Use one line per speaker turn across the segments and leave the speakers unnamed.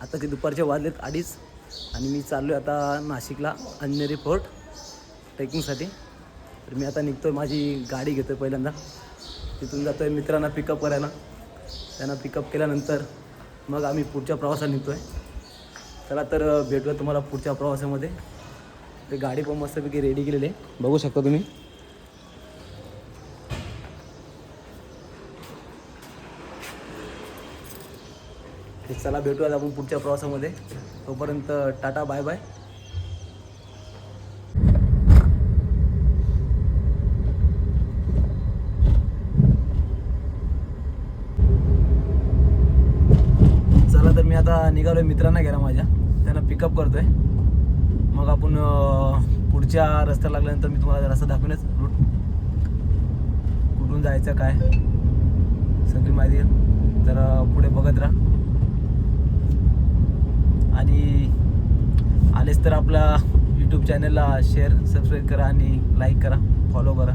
आता ते दुपारचे वाजलेत 2:30 आणि मी चाललो आहे आता नाशिकला अंजनेरी फोर्ट ट्रेकिंगसाठी. तर मी आता निघतो आहे, माझी गाडी घेतो आहे पहिल्यांदा, तिथून जातो आहे मित्रांना पिकअप करायला. त्यांना पिकअप केल्यानंतर मग आम्ही पुढच्या प्रवासाला निघतो आहे. चला तर भेटूया तुम्हाला पुढच्या प्रवासामध्ये. ते गाडी पण मस्तपैकी रेडी केलेली आहे, बघू शकता तुम्ही. चला भेटूयात आपण पुढच्या प्रवासामध्ये. तोपर्यंत टाटा बाय बाय. चला तर मी आता निघालोय मित्रांना घ्यायला माझ्या, त्यांना पिकअप करतोय. मग आपण पुढच्या रस्त्याला लागल्यानंतर मी तुम्हाला रस्ता दाखवूनच रूट कुठून जायचं काय सगळी माहिती आहे. तर पुढे बघत राहा आणि आलेच तर आपला यूट्यूब चॅनलला शेअर सबस्क्राईब करा आणि लाईक करा, फॉलो करा.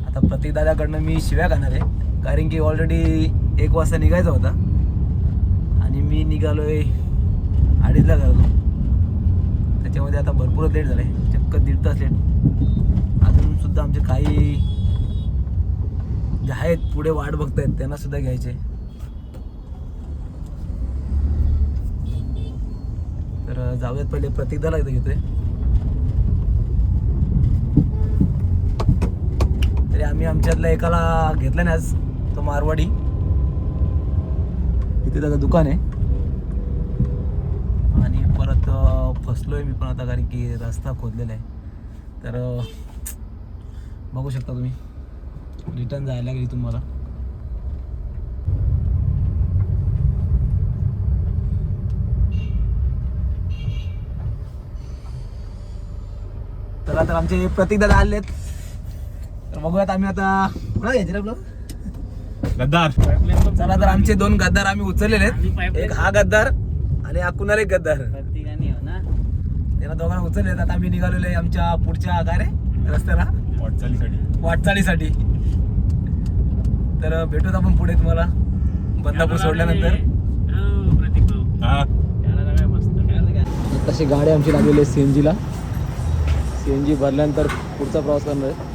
आता प्रतीक दादाकडनं मी शिव्या खाणार आहे, कारण की ऑलरेडी 1 वाजता निघायचा होता आणि मी निघालोय 2:30ला घालतो. त्याच्यामध्ये आता भरपूर लेट झालं आहे, चक्क 1.5 तास लेट. अजून सुद्धा आमचे काही जे आहेत पुढे वाट बघतायत त्यांना सुद्धा घ्यायचे. तर जाऊयात, पहिले प्रतीकदाला इथं घेतोय. तरी आम्ही आमच्यातल्या एकाला घेतलं नाही आज, तो मारवाडी. इथे त्याचं दुकान आहे आणि परत फसलोय मी पण आता, कारण की रस्ता खोदलेला आहे. तर बघू शकता तुम्ही, रिटर्न जायला लागेल तुम्हाला. चला तर आमचे प्रतीक दादा आलेत, तर बघूयात आम्ही आता कुणा घ्यायचे आपलं गद्दार. चला तर आमचे 2 गद्दार आम्ही उचललेले आहेत, एक हा गद्दार आणि हा कुणाला एक गद्दार, त्यांना दोघांना उचललेत. आता आम्ही निघालेलो आहे आमच्या पुढच्या काय रे रस्त्याला वाटचालीसाठी. तर भेटूत आपण पुढे तुम्हाला बदलापूर सोडल्यानंतर. तशी गाडी आमची लागलेली आहे सीएनजीला. सीएनजी भरल्यानंतर पुढचा प्रवास करणार आहे.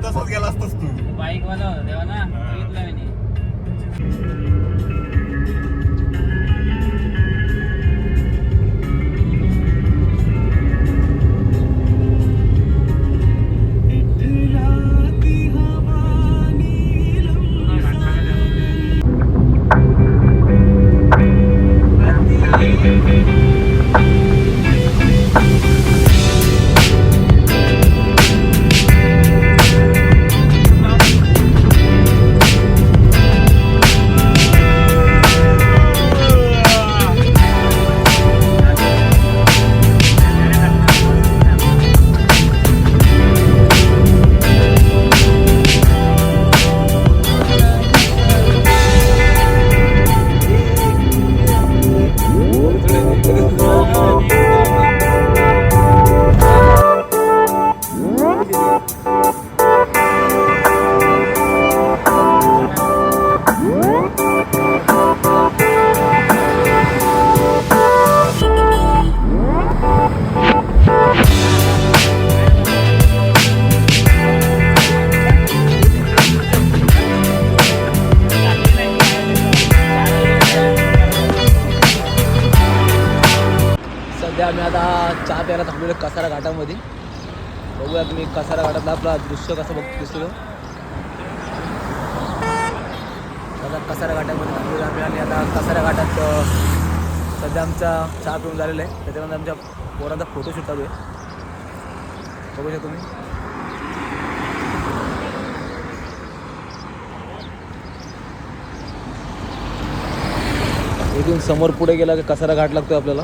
तसंच गेला असतोस तू.
बाईक वाला होता तेव्हा ना, बघितलं मी.
सध्या आम्ही आता चहा प्यायला थांबलेलो कसारा घाटामध्ये. बघूया तुम्ही कसारा घाटातला आपला दृश्य कसं दिसतो. आता कसारा घाटामध्ये थांबलेलो आम्ही आणि आता कसारा घाटात सध्या आमचा चहा पिऊन झालेला आहे. त्याच्यानंतर आमच्या पोरांचा फोटोशूट चालू आहे. बघू शकता तुम्ही. इथून समोर पुढे गेला की कसारा घाट लागतो आपल्याला.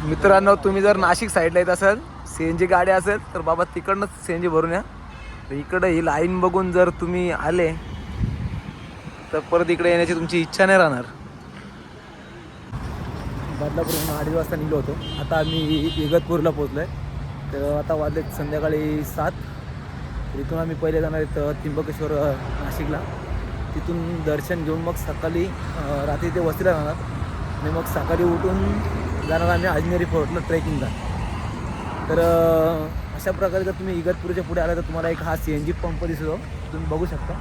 मित्रांनो, तुम्ही जर नाशिक साईडला येत असाल, CNG गाडी असेल तर बाबा तिकडनंच CNG भरून या. तर इकडं ही लाईन बघून जर तुम्ही आले तर परत इकडे येण्याची तुमची इच्छा नाही राहणार. बदलापूरहून 2:30 वाजता निघलो होतो. आता आम्ही इगतपूरला पोहोचलो आहे. तर आता वाजलेत संध्याकाळी 7. इथून आम्ही पहिले जाणार आहेत त्र्यंबकेश्वर नाशिकला. तिथून दर्शन घेऊन मग सकाळी रात्री ते वस्तीला राहणार आणि मग सकाळी उठून जाणार आम्ही अजनेरी फोर्टला ट्रेकिंगला. तर अशा प्रकारे जर तुम्ही इगतपुरीच्या पुढे आला तर तुम्हाला एक हा CNG पंप दिसतो, तुम्ही बघू शकता.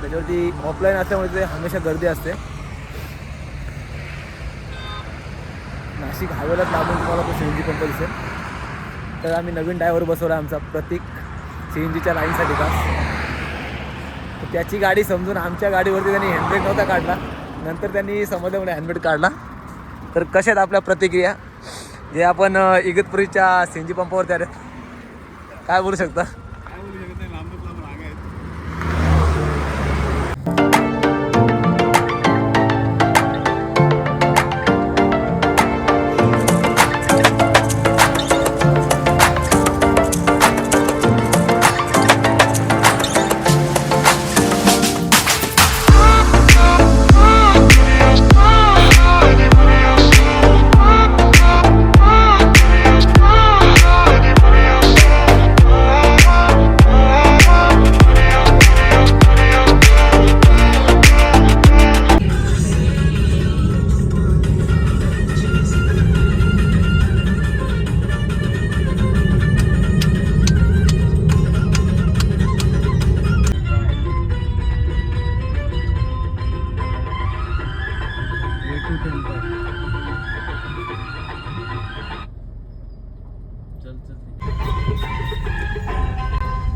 त्याच्यावरती ऑफलाईन असल्यामुळे ते हमेशा गर्दी असते. नाशिक हायवेलाच लागून तुम्हाला तो CNG पंप दिसेल. तर आम्ही नवीन ड्रायव्हर बसवला आमचा प्रतीक CNGच्या लाईनसाठी का. तर त्याची गाडी समजून आमच्या गाडीवरती त्यांनी हँडब्रेक नव्हता काढला. नंतर त्यांनी समजल्यामुळे हँडब्रेक काढला. तर कशा आहेत आपल्या प्रतिक्रिया जे आपण इगतपुरीच्या CNG पंपावरती आले, काय बोलू शकता?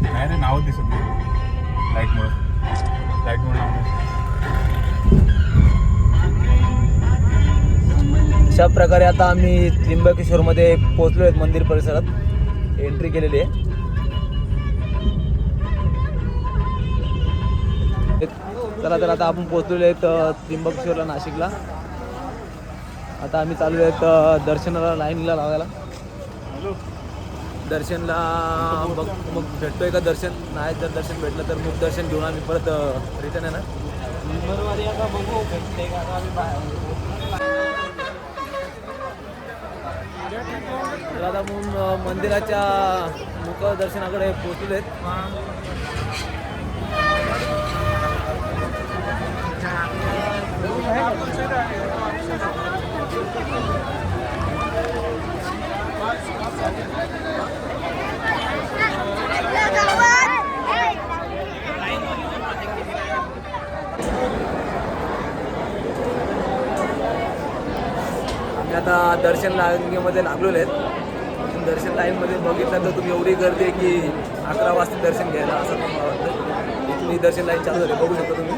नाही रे, नावच दिसत नाही लाईटमुळे नाव नाही.
अशा प्रकारे आता आम्ही त्र्यंबकेश्वरमध्ये पोहोचलो आहेत. मंदिर परिसरात एंट्री केलेली आहे. चला तर आता आपण पोहोचलेलो आहेत त्र्यंबकेश्वरला नाशिकला. आता आम्ही चालू आहेत दर्शनाला लाईनला लावायला. दर्शनला मग भेटतोय का दर्शन, नाही जर दर्शन भेटलं तर मग दर्शन घेऊन आम्ही परत रिटर्न येणार.
नंबरवारी आता बघू भेटते का. आता आम्ही बाहेर
तर आता मग मंदिराच्या मुख दर्शनाकडे पोहोचलेलो आहेत. आम्ही आता दर्शन रांगेमध्ये लागलेलो आहेत. दर्शन लाईनमध्ये बघितलं तर तुम्ही एवढी गर्दी आहे की 11 वाजता दर्शन घ्यायला असं मला वाटतं. इथून दर्शन लाईन चालू झाली, बघू शकता तुम्ही.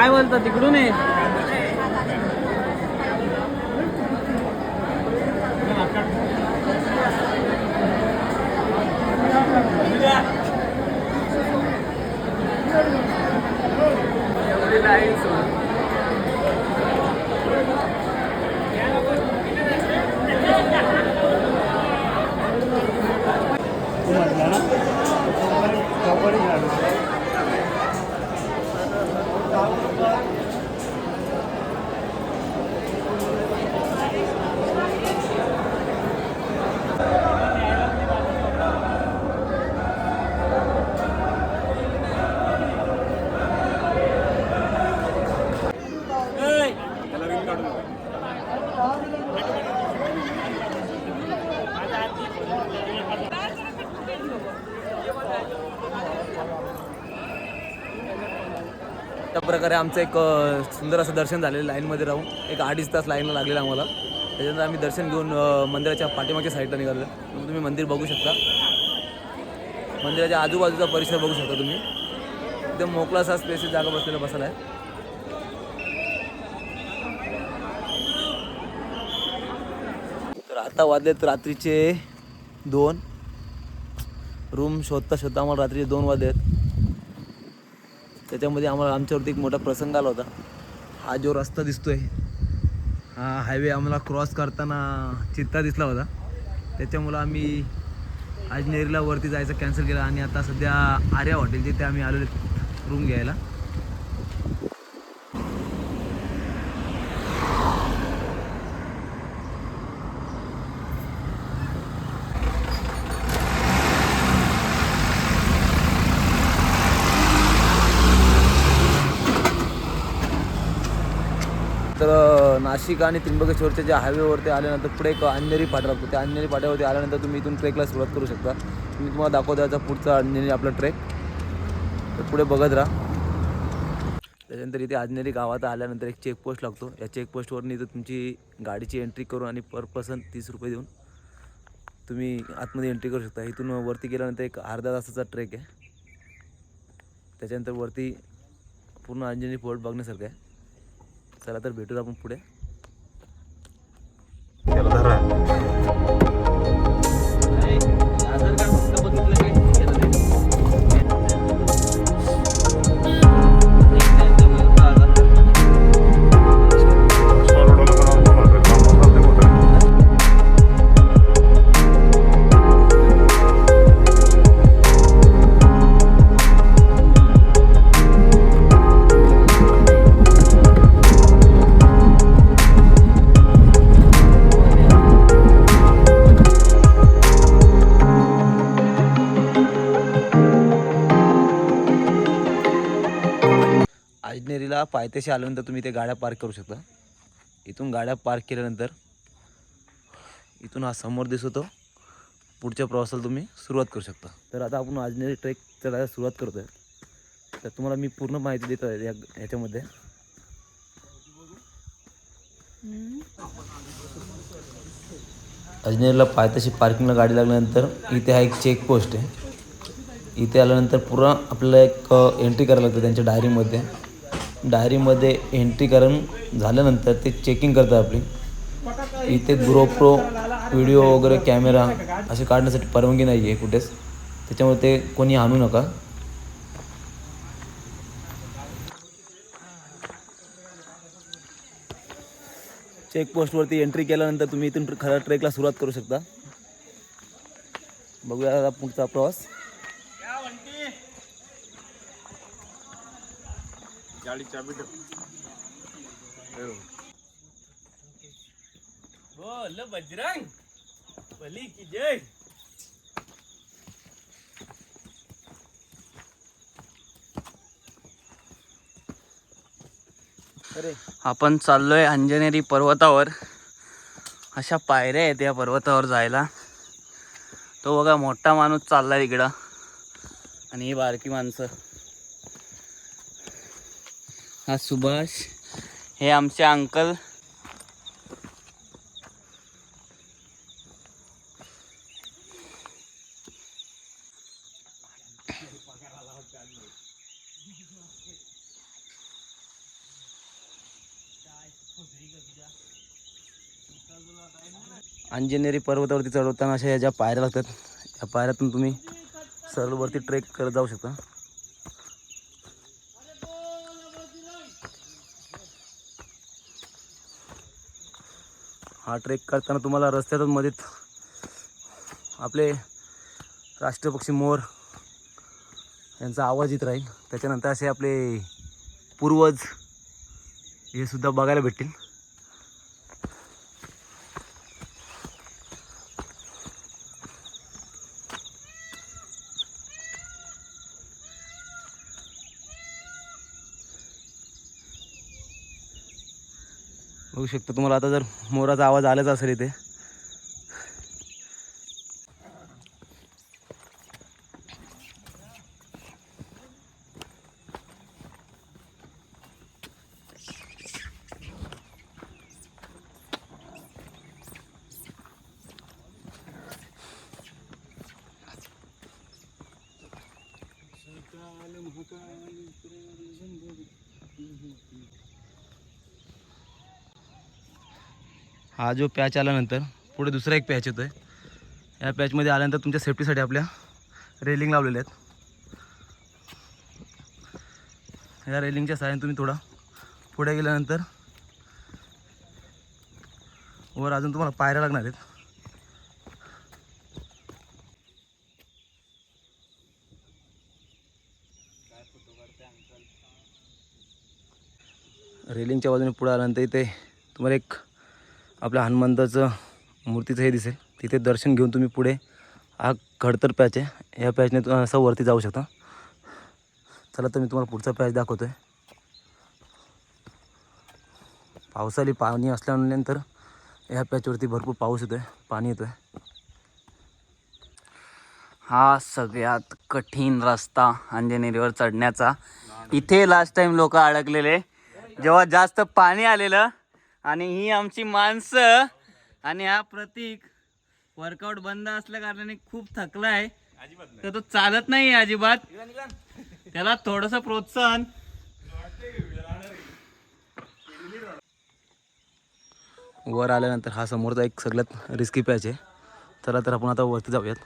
काय बोलता तिकडून आहे.
त्या प्रकारे आमचं एक सुंदर असं दर्शन झालेलं लाईनमध्ये राहून एक 2.5 तास लाईनला लागलेलं आम्हाला. त्याच्यानंतर आम्ही दर्शन घेऊन मंदिराच्या पाठीमागच्या साईडला निघालो. मग तुम्ही मंदिर बघू शकता. मंदिराच्या आजूबाजूचा परिसर बघू शकता तुम्ही. एकदम मोकळा असा स्पेस जागा बसलेला बसायला आहे. तर आता वाजलेत रात्रीचे 2. रूम शोधता शोधता आम्हाला रात्रीचे 2 वाजलेत. त्याच्यामध्ये आम्हाला आमच्यावरती एक मोठा प्रसंग आला होता. हा जो रस्ता दिसतोय, हा हायवे आम्हाला क्रॉस करताना चित्ता दिसला होता. त्याच्यामुळं आम्ही अजनेरीला वरती जायचं कॅन्सल केलं आणि आता सध्या आर्या हॉटेल जिथे आम्ही आलेलो रूम घ्यायला. तर नाशिक आणि त्र्यंबकेश्वरच्या ज्या हायवेवरती आल्यानंतर पुढे एक अंधेरी फाटा लागतो. त्या अंधेरी फाट्यावरती आल्यानंतर तुम्ही इथून ट्रेकला सुरुवात करू शकता. मी तुम्हाला दाखवतो त्याचा पुढचा अंधेरी आपला ट्रेक. तर पुढे बघत राहा. त्याच्यानंतर इथे अंधेरी गावात आल्यानंतर एक चेकपोस्ट लागतो. या चेकपोस्टवरून इथं तुमची गाडीची एंट्री करून आणि पर पर्सन 30 रुपये देऊन तुम्ही आतमध्ये एंट्री करू शकता. इथून वरती गेल्यानंतर एक अर्धा तासाचा ट्रेक आहे. त्याच्यानंतर वरती पूर्ण अंजनी फोर्ट बघण्यासारखं आहे. चला तर भेटूत आपण पुढे. अजनेरीला पायथ्याशी आल्यानंतर तुम्ही इथे गाड्या पार्क करू शकता. इथून गाड्या पार्क केल्यानंतर इथून हा समोर दिसतो. पुढच्या प्रवासाला तुम्ही सुरुवात करू शकता. तर आता आपण अजनेरी ट्रेक चढायला सुरुवात करतो आहे. तर तुम्हाला मी पूर्ण माहिती देतो आहे याच्यामध्ये. अजनेरीला पायथ्याशी पार्किंगला गाडी लागल्यानंतर इथे हा एक चेकपोस्ट आहे. इथे आल्यानंतर पूर्ण आपल्याला एक एंट्री करायला लागतं त्यांच्या डायरीमध्ये. डायरीमध्ये एंट्री करून झाल्यानंतर ते चेकिंग करतात आपली. इथे GoPro व्हिडिओ वगैरे कॅमेरा असे काढण्यासाठी परवानगी नाही आहे कुठेच. त्याच्यामुळे ते कोणी आणू नका. चेकपोस्टवरती एंट्री केल्यानंतर तुम्ही इथून खऱ्या ट्रेकला सुरुवात करू शकता. बघूया आता पुढचा प्रवास.
गाड़ी चाबी
बोल बजरंग बली की जय. आपण चाललोय अंजनेरी पर्वतावर. अशा पायऱ्या आहेत या पर्वतावर जायला. तो बघा मोठा माणूस चाललाय इकडं आणि ही बारकी माणसं. हा सुभाष, हे आमचे अंकल.
अंजनेरी पर्वतावरती चढवताना अशा या ज्या पायऱ्या लागतात, या पायऱ्यातून तुम्ही सरळ वरती ट्रेक करत जाऊ शकता. हा ट्रेक करताना तुम्हाला रस्त्यातच मध्येच आपले राष्ट्रीय पक्षी मोर यांचा आवाज येत राहील. त्याच्यानंतर असे आपले पूर्वज हे सुद्धा बघायला भेटतील. बघू शकता तुम्हाला आता जर मोराचा आवाज आलाच असेल इथे. हा जो पॅच आल्यानंतर पुढे दुसरा एक पॅच येतोय. या पॅचमध्ये आल्यानंतर तुमच्या सेफ्टीसाठी आपल्या रेलिंग लावलेल्या आहेत. या रेलिंगच्या सहाय्याने तुम्ही थोडा पुढे गेल्यानंतर वर अजून तुम्हाला पायऱ्या लागणार आहेत. रेलिंगच्या बाजूने पुढे आल्यानंतर इथे तुम्हाला एक आपल्या हनुमंताचं मूर्तीचं हे दिसेल. तिथे दर्शन घेऊन तुम्ही पुढे हा खडतर पॅच आहे, या पॅचने तुम्ही असं वरती जाऊ शकता. चला तर मी तुम्हाला पुढचा पॅच दाखवतो आहे. पावसाळी पाणी असल्यानंतर ह्या पॅचवरती भरपूर पाऊस येतो आहे, पाणी येतो आहे.
हा सगळ्यात कठीण रस्ता अंजनेरीवर चढण्याचा. इथे लास्ट टाइम लोक अडकलेले जेव्हा जास्त पाणी आलेलं. आणि ही आमची माणसं आणि हा प्रतीक वर्कआउट बंद असल्या कारणाने खूप थकला आहे, तर तो चालत नाही अजिबात. त्याला थोडंसं प्रोत्साहन.
वर आल्यानंतर हा समोरचा एक सगळ्यात रिस्की पॅच आहे. चला तर आपण आता वरती जाऊयात.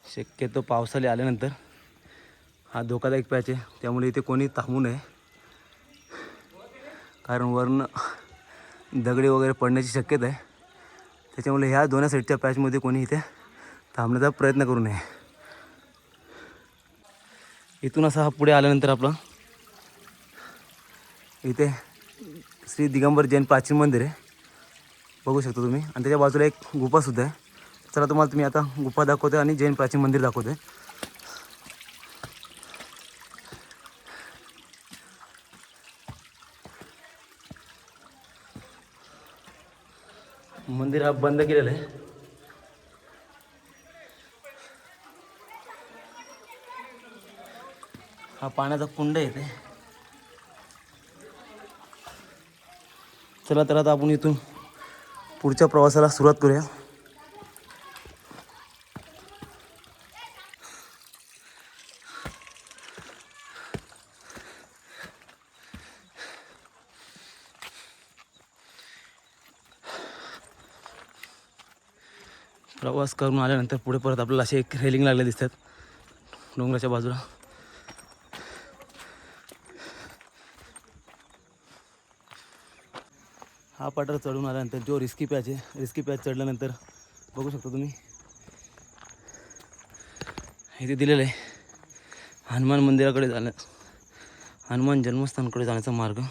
शक्यतो पावसाळी आल्यानंतर हा धोकादायक पॅच आहे, त्यामुळे इथे कोणी थांबू नये. कारण वरनं दगडी वगैरे पडण्याची शक्यता आहे. त्याच्यामुळे ह्या दोन्ही साईडच्या पॅचमध्ये कोणी इथे थांबण्याचा प्रयत्न करू नये. इथून असा हा पुढे आल्यानंतर आपलं इथे श्री दिगंबर जैन प्राचीन मंदिर आहे, बघू शकता तुम्ही. आणि त्याच्या बाजूला एक गुफासुद्धा आहे. चला तुम्हाला तुम्ही आता गुफा दाखवते आणि जैन प्राचीन मंदिर दाखवते. मंदिर हा बंद केलेला आहे. हा पाण्याचा कुंड आहे इथे. चला तर आता आपण इथून पुढच्या प्रवासाला सुरुवात करूया. प्रवास करून आल्यानंतर पुढे परत आपल्याला असे एक रेलिंग लागले दिसतात डोंगराच्या बाजूला. हा पठार चढून आल्यानंतर जो रिस्की पॅच आहे, रिस्की पॅच चढल्यानंतर बघू शकता तुम्ही इथे दिलेलं आहे हनुमान मंदिराकडे जाणं, हनुमान जन्मस्थानकडे जाण्याचा मार्ग.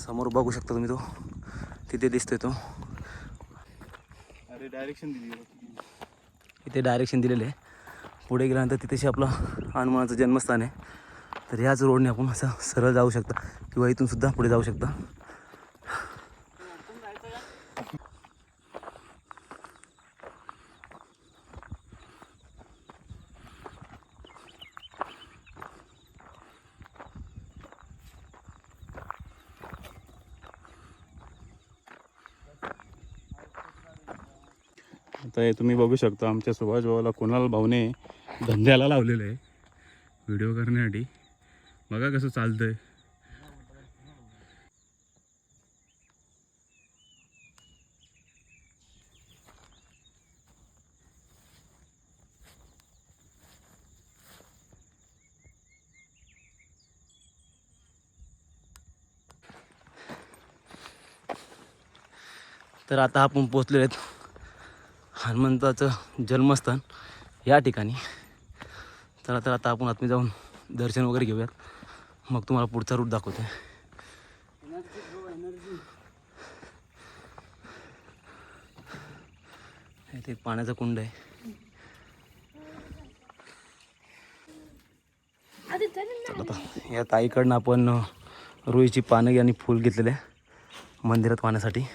समोर बघू शकता तुम्ही, तो तिथे दिसतोय तो.
अरे डायरेक्शन दिली.
इथे डायरेक्शन दिलेलं आहे. पुढे गेल्यानंतर तिथेशी आपलं हनुमानाचं जन्मस्थान आहे. तर ह्याच रोडने आपण असं सरळ जाऊ शकता किंवा इथून सुद्धा पुढे जाऊ शकता.
आता हे तुम्ही बघू शकता आमच्या सुभाष भावाला कुणाल भाऊने धंद्याला लावलेलं आहे व्हिडिओ करण्यासाठी. बघा कसं चालतंय.
तर आता आपण पोचलेलो आहेत हनुमंताचं जन्मस्थान या ठिकाणी. तर आता आपण आतमध्ये जाऊन दर्शन वगैरे घेऊयात, मग तुम्हाला पुढचा रूट दाखवतो. इथे पाण्याचा कुंड आहे. तर आता या ताईकडनं आपण रुईची पानं आणि फूल घेतलेले आहे मंदिरात पाहण्यासाठी.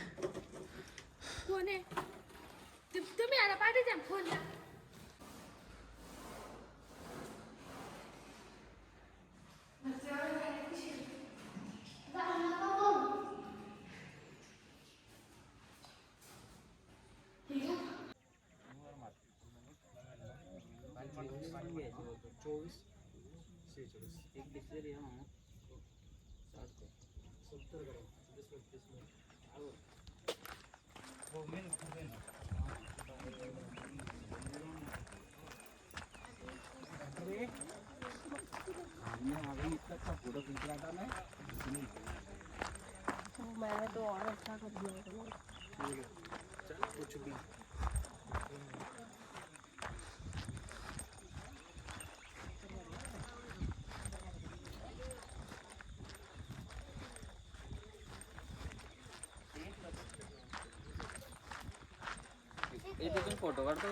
फोटो काढतो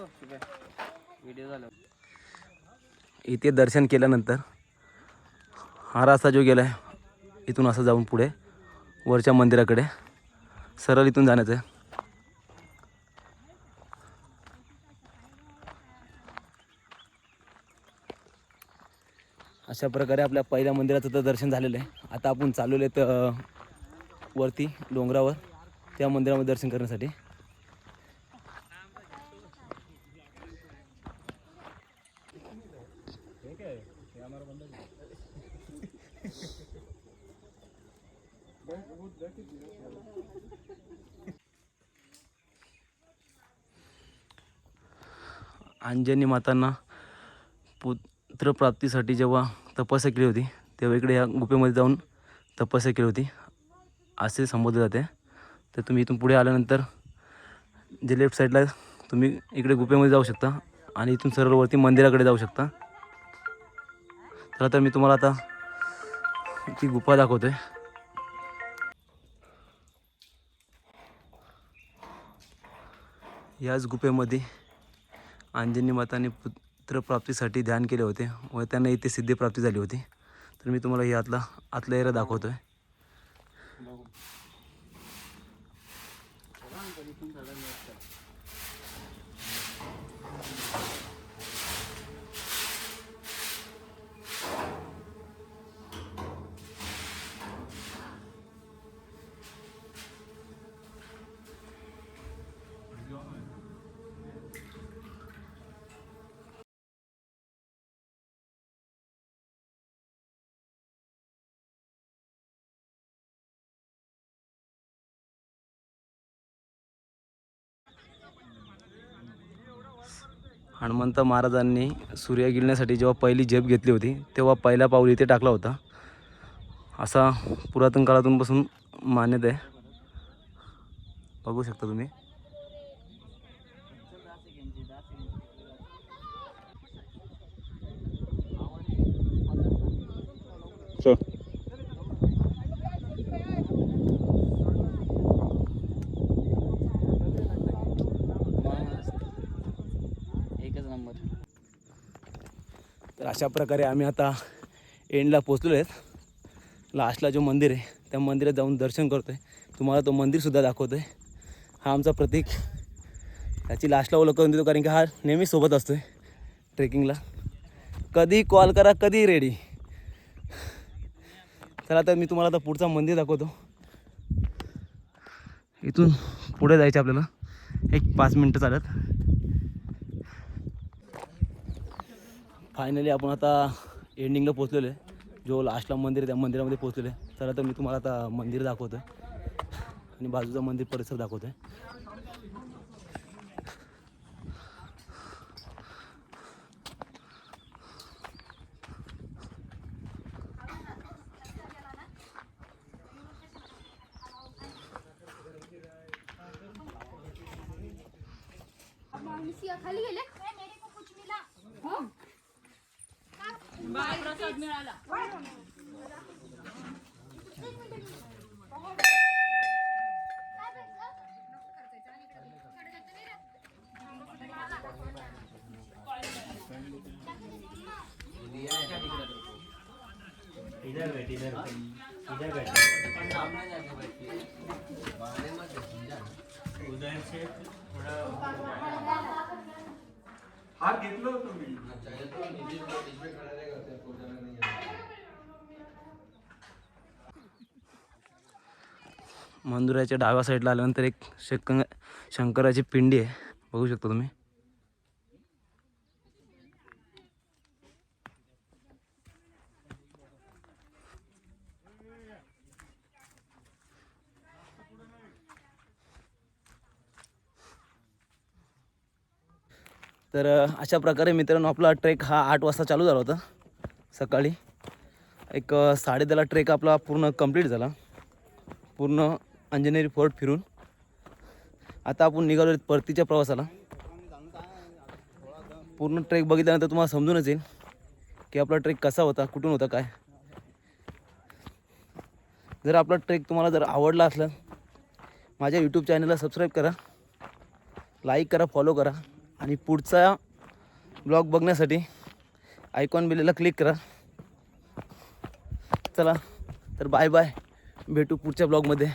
व्हिडिओ झाला.
इथे दर्शन केल्यानंतर हा रस्ता जो गेला आहे इथून असं जाऊन पुढे वरच्या मंदिराकडे सरळ इथून जाण्याचं आहे. अशा प्रकारे आपल्या पहिल्या मंदिराचं तर दर्शन झालेलं आहे. आता आपण चाललेलो आहेत वरती डोंगरावर त्या मंदिरामध्ये दर्शन करण्यासाठी. अंजनी मातांना पुत्रप्राप्तीसाठी जेव्हा तपस्या केली होती तेव्हा इकडे या गुफेमध्ये जाऊन तपस्या केली होती असे संबोधले जाते. तर तुम्ही इथून पुढे आल्यानंतर जे लेफ्ट साईडला तुम्ही इकडे गुफेमध्ये जाऊ शकता आणि इथून सरळ वरती मंदिराकडे जाऊ शकता. तर आता मी तुम्हाला आता ती गुफा दाखवतोय. याच गुफेमध्ये अंजनी माताने पुत्रप्राप्तीसाठी ध्यान केले होते व त्यांना इथे सिद्धिप्राप्ती झाली होती. तर मी तुम्हाला ही आतला एरिया दाखवतोय. हनुमंत महाराजांनी सूर्य गिळण्यासाठी जेव्हा पहिली झेप घेतली होती तेव्हा पहिला पाऊल इथे टाकला होता असा पुरातन काळातून पासून मान्यता आहे. बघू शकता तुम्ही. तर अशा प्रकारे आम्ही आता एंडला पोचलेलो आहेत. लास्टला जो मंदिर आहे त्या मंदिरात जाऊन दर्शन करतो आहे. तुम्हाला तो मंदिरसुद्धा दाखवतो आहे. हा आमचा प्रतीक. त्याची लास्टला ओळख करून देतो कारण की हा नेहमी सोबत असतो आहे ट्रेकिंगला. कधी कॉल करा, कधी रेडी. चला तर मी तुम्हाला आता पुढचा मंदिर दाखवतो. इथून पुढे जायचं आपल्याला 5 मिनटं चालत. फायनली आपण आता एंडिंगला पोचलेलो आहे. जो लास्टला मंदिर आहे त्या मंदिरामध्ये पोचलेलो आहे. चला तर मी तुम्हाला आता मंदिर दाखवतो आणि बाजूचा मंदिर परिसर दाखवतो आहे.
खाली गेले मेरे को कुछ मिला हो प्रसाद मिळाला.
मंदिराच्या डाव्या साईडला आल्यानंतर एक शंकराची पिंडी आहे, बघू शकता तुम्ही. तर अशा प्रकारे मित्रांनो आपला ट्रेक हा 8 वाजता चालू झाला होता सकाळी. एक 10:30ला ट्रेक आपला पूर्ण कंप्लीट झाला, पूर्ण अंजनेरी फोर्ट फिरून. आता आपण निघालो परतीच्या प्रवासाला. पूर्ण ट्रेक बघितल्यानंतर तुम्हाला समजूनच येईल की आपला ट्रेक कसा होता, कुठून होता, काय. जर आपला ट्रेक तुम्हाला जर आवडला असला माझ्या यूट्यूब चॅनलला सबस्क्राईब करा, लाईक करा, फॉलो करा आणि पुढचा ब्लॉग बघण्यासाठी आयकॉन बेलला क्लिक करा. चला तर बाय बाय, भेटू पुढच्या ब्लॉगमध्ये.